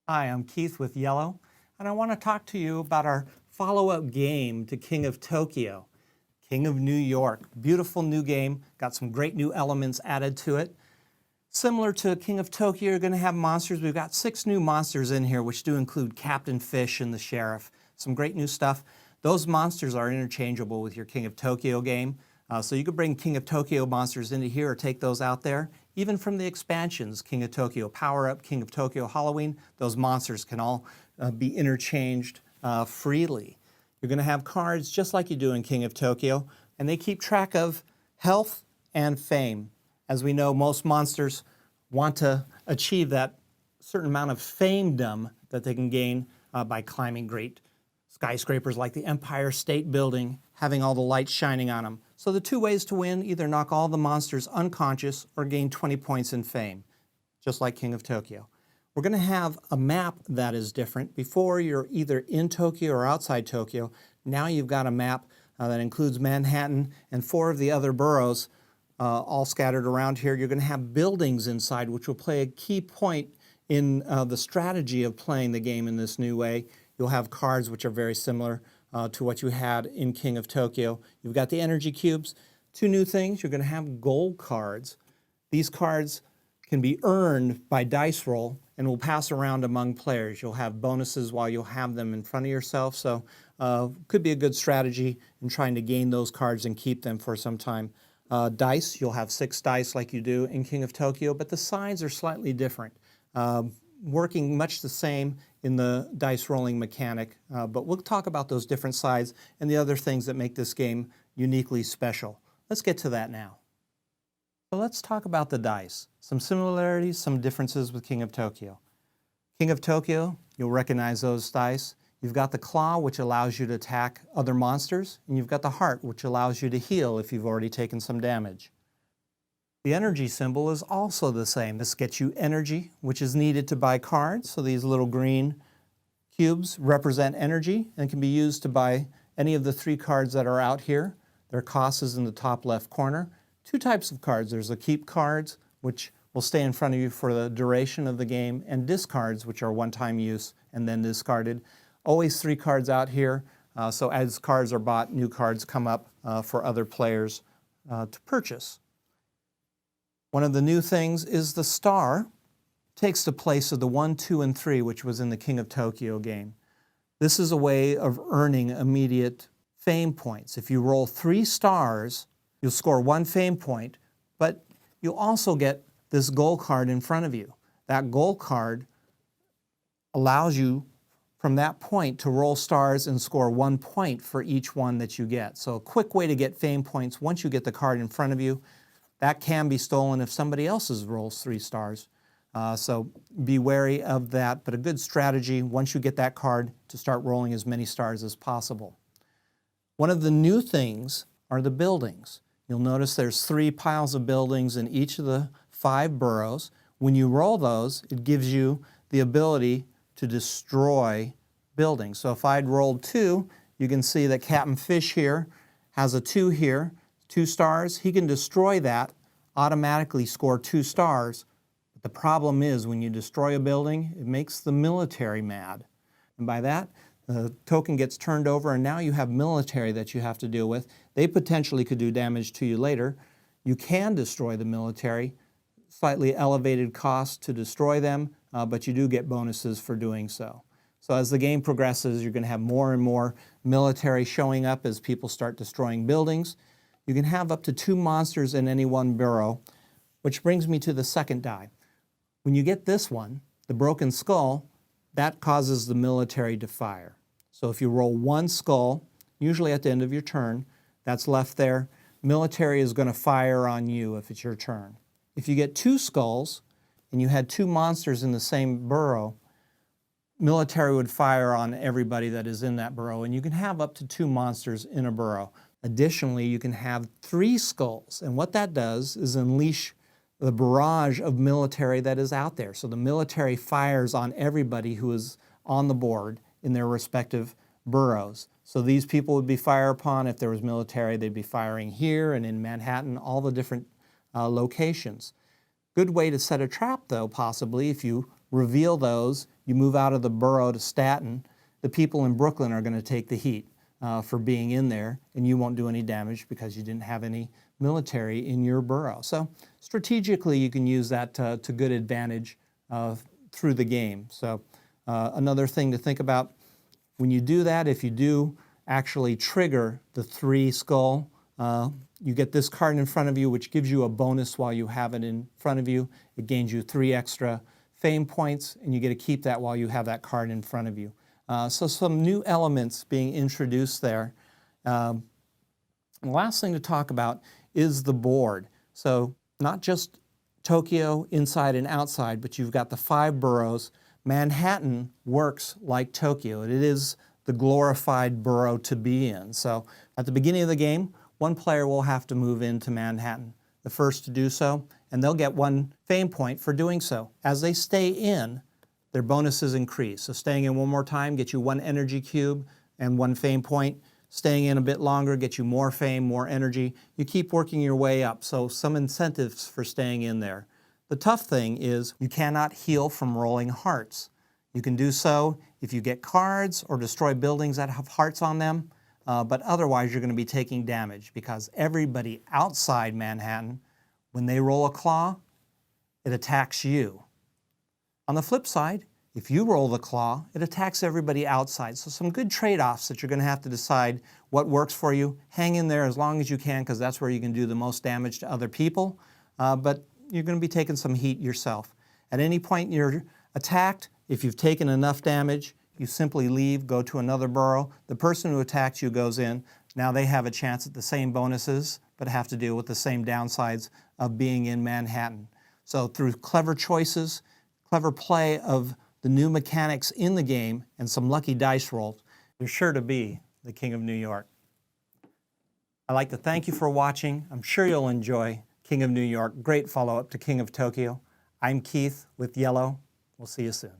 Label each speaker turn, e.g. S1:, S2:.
S1: Hi, I'm Keith with IELLO, and I want to talk to you about our follow-up game to King of Tokyo. King of New York, beautiful new game, got some great new elements added to it. Similar to King of Tokyo, you're going to have monsters. We've got 6 new monsters in here, which do include Captain Fish and the Sheriff. Some great new stuff. Those monsters are interchangeable with your King of Tokyo game. So you could bring King of Tokyo monsters into here or take those out there. Even from the expansions, King of Tokyo Power Up, King of Tokyo Halloween, those monsters can all be interchanged freely. You're going to have cards just like you do in King of Tokyo, and they keep track of health and fame. As we know, most monsters want to achieve that certain amount of famedom that they can gain by climbing great skyscrapers like the Empire State Building, having all the lights shining on them. So the 2 ways to win, either knock all the monsters unconscious or gain 20 points in fame, just like King of Tokyo. We're going to have a map that is different. Before, you're either in Tokyo or outside Tokyo. Now you've got a map that includes Manhattan and 4 of the other boroughs all scattered around here. You're going to have buildings inside, which will play a key point in the strategy of playing the game in this new way. You'll have cards which are very similar to what you had in King of Tokyo. You've got the energy cubes. 2 new things. You're going to have gold cards. These cards can be earned by dice roll and will pass around among players. You'll have bonuses while you'll have them in front of yourself. So could be a good strategy in trying to gain those cards and keep them for some time. Dice, you'll have 6 dice like you do in King of Tokyo, but the sides are slightly different. Working much the same in the dice rolling mechanic, but we'll talk about those different sides and the other things that make this game uniquely special. Let's get to that now. So let's talk about the dice. Some similarities, some differences with King of Tokyo. King of Tokyo, you'll recognize those dice. You've got the claw, which allows you to attack other monsters, and you've got the heart, which allows you to heal if you've already taken some damage. The energy symbol is also the same. This gets you energy, which is needed to buy cards. So these little green cubes represent energy and can be used to buy any of the 3 cards that are out here. Their cost is in the top left corner. 2 types of cards. There's the keep cards, which will stay in front of you for the duration of the game, and discards, which are one-time use and then discarded. Always 3 cards out here. So as cards are bought, new cards come up for other players to purchase. One of the new things is the star takes the place of the 1, 2, and 3, which was in the King of Tokyo game. This is a way of earning immediate fame points. If you roll 3 stars, you'll score 1 fame point, but you'll also get this gold card in front of you. That gold card allows you from that point to roll stars and score 1 point for each one that you get. So a quick way to get fame points once you get the card in front of you. That can be stolen if somebody else's rolls 3 stars. So be wary of that, but a good strategy once you get that card to start rolling as many stars as possible. One of the new things are the buildings. You'll notice there's 3 piles of buildings in each of the 5 boroughs. When you roll those, it gives you the ability to destroy buildings. So if I'd rolled 2, you can see that Captain Fish here has a 2 here. 2 stars, he can destroy that, automatically score 2 stars. But the problem is when you destroy a building, it makes the military mad. And by that, the token gets turned over and now you have military that you have to deal with. They potentially could do damage to you later. You can destroy the military, slightly elevated cost to destroy them, but you do get bonuses for doing so. So as the game progresses, you're going to have more and more military showing up as people start destroying buildings. You can have up to 2 monsters in any one borough, which brings me to the second die. When you get this one, the broken skull, that causes the military to fire. So if you roll 1 skull, usually at the end of your turn, that's left there, military is going to fire on you if it's your turn. If you get 2 skulls and you had 2 monsters in the same borough, military would fire on everybody that is in that borough, and you can have up to 2 monsters in a borough. Additionally, you can have 3 skulls, and what that does is unleash the barrage of military that is out there. So the military fires on everybody who is on the board in their respective boroughs. So these people would be fired upon. If there was military, they'd be firing here and in Manhattan, all the different locations. Good way to set a trap, though, possibly, if you reveal those, you move out of the borough to Staten, the people in Brooklyn are going to take the heat for being in there, and you won't do any damage because you didn't have any military in your borough. So strategically, you can use that to good advantage through the game. So another thing to think about, when you do that, if you do actually trigger the 3 skull, you get this card in front of you, which gives you a bonus while you have it in front of you. It gains you 3 extra fame points, and you get to keep that while you have that card in front of you. So some new elements being introduced there. The last thing to talk about is the board. So not just Tokyo inside and outside, but you've got the 5 boroughs. Manhattan works like Tokyo. It is the glorified borough to be in. So at the beginning of the game, one player will have to move into Manhattan, the first to do so, and they'll get 1 fame point for doing so. As they stay in, their bonuses increase. So staying in one more time gets you 1 energy cube and 1 fame point. Staying in a bit longer gets you more fame, more energy. You keep working your way up, so some incentives for staying in there. The tough thing is you cannot heal from rolling hearts. You can do so if you get cards or destroy buildings that have hearts on them, but otherwise you're going to be taking damage because everybody outside Manhattan, when they roll a claw, it attacks you. On the flip side, if you roll the claw, it attacks everybody outside. So some good trade-offs that you're going to have to decide what works for you. Hang in there as long as you can because that's where you can do the most damage to other people, but you're going to be taking some heat yourself. At any point you're attacked, if you've taken enough damage, you simply leave, go to another borough. The person who attacked you goes in. Now they have a chance at the same bonuses, but have to deal with the same downsides of being in Manhattan. So through clever choices, clever play of the new mechanics in the game, and some lucky dice rolls, you're sure to be the King of New York. I'd like to thank you for watching. I'm sure you'll enjoy King of New York. Great follow-up to King of Tokyo. I'm Keith with IELLO. We'll see you soon.